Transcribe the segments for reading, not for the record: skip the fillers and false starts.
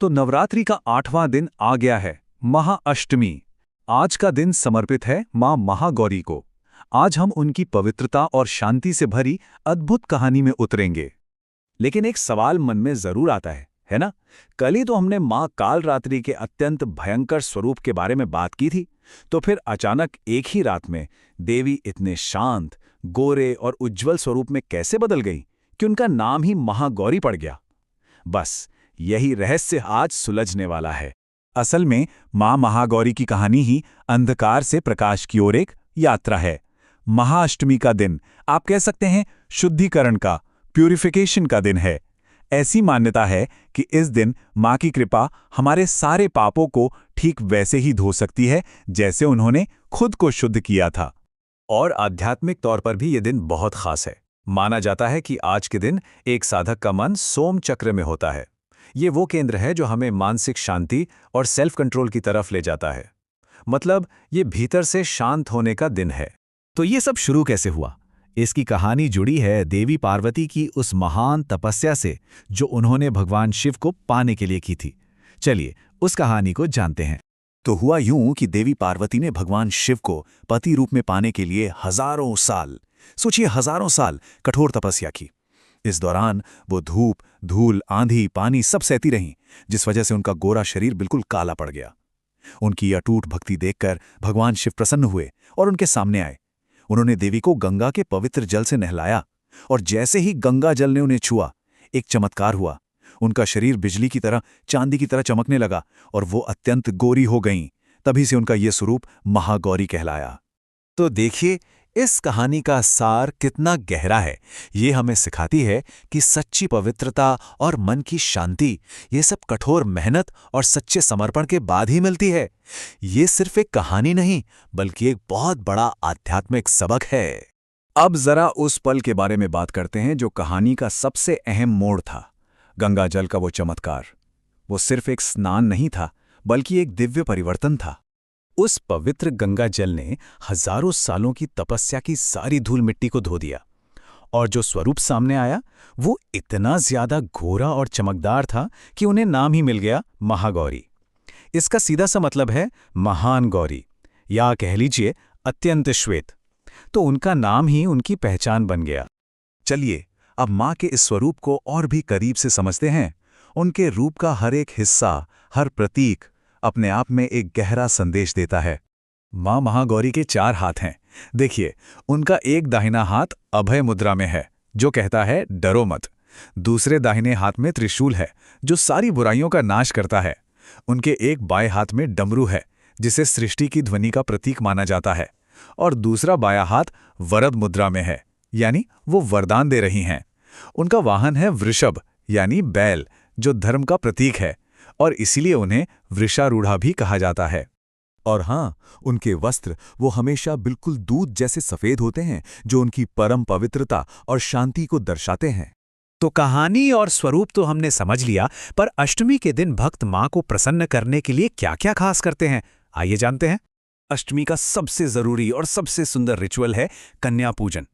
तो नवरात्रि का 8वां दिन आ गया है, महाअष्टमी। आज का दिन समर्पित है मां महागौरी को। आज हम उनकी पवित्रता और शांति से भरी अद्भुत कहानी में उतरेंगे। लेकिन एक सवाल मन में जरूर आता है ना? कल ही तो हमने मां कालरात्रि के अत्यंत भयंकर स्वरूप के बारे में बात की थी। तो फिर अचानक एक ही रात में देवी इतने शांत, गोरे और उज्जवल स्वरूप में कैसे बदल गई कि उनका नाम ही महागौरी पड़ गया? बस यही रहस्य आज सुलझने वाला है। असल में मां महागौरी की कहानी ही अंधकार से प्रकाश की ओर एक यात्रा है। महाअष्टमी का दिन आप कह सकते हैं शुद्धिकरण का, प्यूरिफिकेशन का दिन है। ऐसी मान्यता है कि इस दिन मां की कृपा हमारे सारे पापों को ठीक वैसे ही धो सकती है जैसे उन्होंने खुद को शुद्ध किया था। और आध्यात्मिक तौर पर भी ये दिन बहुत खास है। माना जाता है कि आज के दिन एक साधक का मन सोम चक्र में होता है। ये वो केंद्र है जो हमें मानसिक शांति और सेल्फ कंट्रोल की तरफ ले जाता है। मतलब ये भीतर से शांत होने का दिन है। तो ये सब शुरू कैसे हुआ? इसकी कहानी जुड़ी है देवी पार्वती की उस महान तपस्या से जो उन्होंने भगवान शिव को पाने के लिए की थी। चलिए उस कहानी को जानते हैं। तो हुआ यूं कि देवी पार्वती ने भगवान शिव को पति रूप में पाने के लिए हजारों साल, सोचिए हजारों साल कठोर तपस्या की। इस दौरान वो धूप, धूल, आंधी, पानी सब सहती रहीं, जिस वजह से उनका गोरा शरीर बिल्कुल काला पड़ गया। उनकी अटूट भक्ति देखकर भगवान शिव प्रसन्न हुए और उनके सामने आए। उन्होंने देवी को गंगा के पवित्र जल से नहलाया और जैसे ही गंगा जल ने उन्हें छुआ, एक चमत्कार हुआ। उनका शरीर बिजली की तरह, चांदी की तरह चमकने लगा और वो अत्यंत गोरी हो गईं। तभी से उनका ये स्वरूप महागौरी कहलाया। तो देखिए इस कहानी का सार कितना गहरा है। ये हमें सिखाती है कि सच्ची पवित्रता और मन की शांति ये सब कठोर मेहनत और सच्चे समर्पण के बाद ही मिलती है। ये सिर्फ एक कहानी नहीं बल्कि एक बहुत बड़ा आध्यात्मिक सबक है। अब जरा उस पल के बारे में बात करते हैं जो कहानी का सबसे अहम मोड़ था। गंगा जल का वो चमत्कार। वो सिर्फ एक स्नान नहीं था बल्कि एक दिव्य परिवर्तन था। उस पवित्र गंगा जल ने हजारों सालों की तपस्या की सारी धूल मिट्टी को धो दिया और जो स्वरूप सामने आया वो इतना ज्यादा गोरा और चमकदार था कि उन्हें नाम ही मिल गया महागौरी। इसका सीधा सा मतलब है महान गौरी, या कह लीजिए अत्यंत श्वेत। तो उनका नाम ही उनकी पहचान बन गया। चलिए अब मां के इस स्वरूप को और भी करीब से समझते हैं। उनके रूप का हर एक हिस्सा, हर प्रतीक अपने आप में एक गहरा संदेश देता है। मां महागौरी के 4 हाथ हैं। देखिए, उनका एक दाहिना हाथ अभय मुद्रा में है जो कहता है डरो मत। दूसरे दाहिने हाथ में त्रिशूल है जो सारी बुराइयों का नाश करता है। उनके एक बाएं हाथ में डमरू है जिसे सृष्टि की ध्वनि का प्रतीक माना जाता है। और दूसरा बायां हाथ वरद मुद्रा में है, यानी वो वरदान दे रही हैं। उनका वाहन है वृषभ यानी बैल, जो धर्म का प्रतीक है और इसीलिए उन्हें वृषारूढ़ा भी कहा जाता है। और हाँ, उनके वस्त्र वो हमेशा बिल्कुल दूध जैसे सफेद होते हैं जो उनकी परम पवित्रता और शांति को दर्शाते हैं। तो कहानी और स्वरूप तो हमने समझ लिया, पर अष्टमी के दिन भक्त मां को प्रसन्न करने के लिए क्या-क्या खास करते हैं, आइए जानते हैं। अष्टमी का सबसे जरूरी और सबसे सुंदर रिचुअल है कन्या पूजन।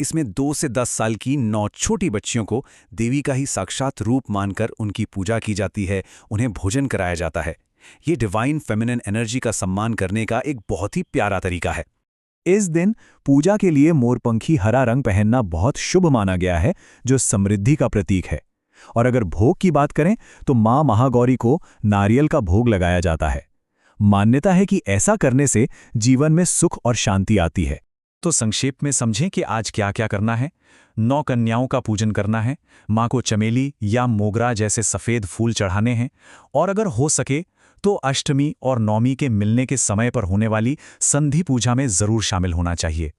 इसमें 2 से 10 साल की 9 छोटी बच्चियों को देवी का ही साक्षात रूप मानकर उनकी पूजा की जाती है, उन्हें भोजन कराया जाता है। ये डिवाइन फेमिनिन एनर्जी का सम्मान करने का एक बहुत ही प्यारा तरीका है। इस दिन पूजा के लिए मोरपंखी हरा रंग पहनना बहुत शुभ माना गया है, जो समृद्धि का प्रतीक है। और अगर भोग की बात करें तो मां महागौरी को नारियल का भोग लगाया जाता है। मान्यता है कि ऐसा करने से जीवन में सुख और शांति आती है। तो संक्षेप में समझें कि आज क्या क्या करना है। 9 कन्याओं का पूजन करना है। मां को चमेली या मोगरा जैसे सफेद फूल चढ़ाने हैं। और अगर हो सके तो अष्टमी और नवमी के मिलने के समय पर होने वाली संधि पूजा में जरूर शामिल होना चाहिए।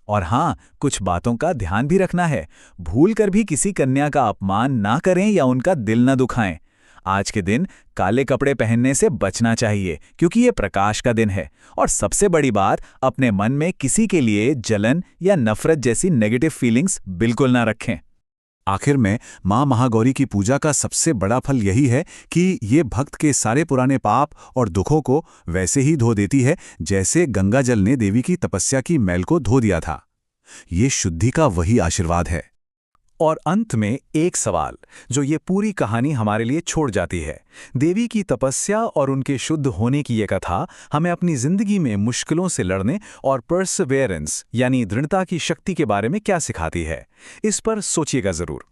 और हाँ, कुछ बातों का ध्यान भी रखना है। भूलकर भी किसी कन्या का अपमान ना करें या उनका दिल न दुखाएं। आज के दिन काले कपड़े पहनने से बचना चाहिए क्योंकि ये प्रकाश का दिन है। और सबसे बड़ी बात, अपने मन में किसी के लिए जलन या नफरत जैसी नेगेटिव फीलिंग्स बिल्कुल ना रखें। आखिर में मां महागौरी की पूजा का सबसे बड़ा फल यही है कि ये भक्त के सारे पुराने पाप और दुखों को वैसे ही धो देती है जैसे गंगा जल ने देवी की तपस्या की मैल को धो दिया था। ये शुद्धि का वही आशीर्वाद है। और अंत में एक सवाल जो ये पूरी कहानी हमारे लिए छोड़ जाती है। देवी की तपस्या और उनके शुद्ध होने की ये कथा हमें अपनी जिंदगी में मुश्किलों से लड़ने और परसिवेरेंस यानी दृढ़ता की शक्ति के बारे में क्या सिखाती है, इस पर सोचिएगा जरूर।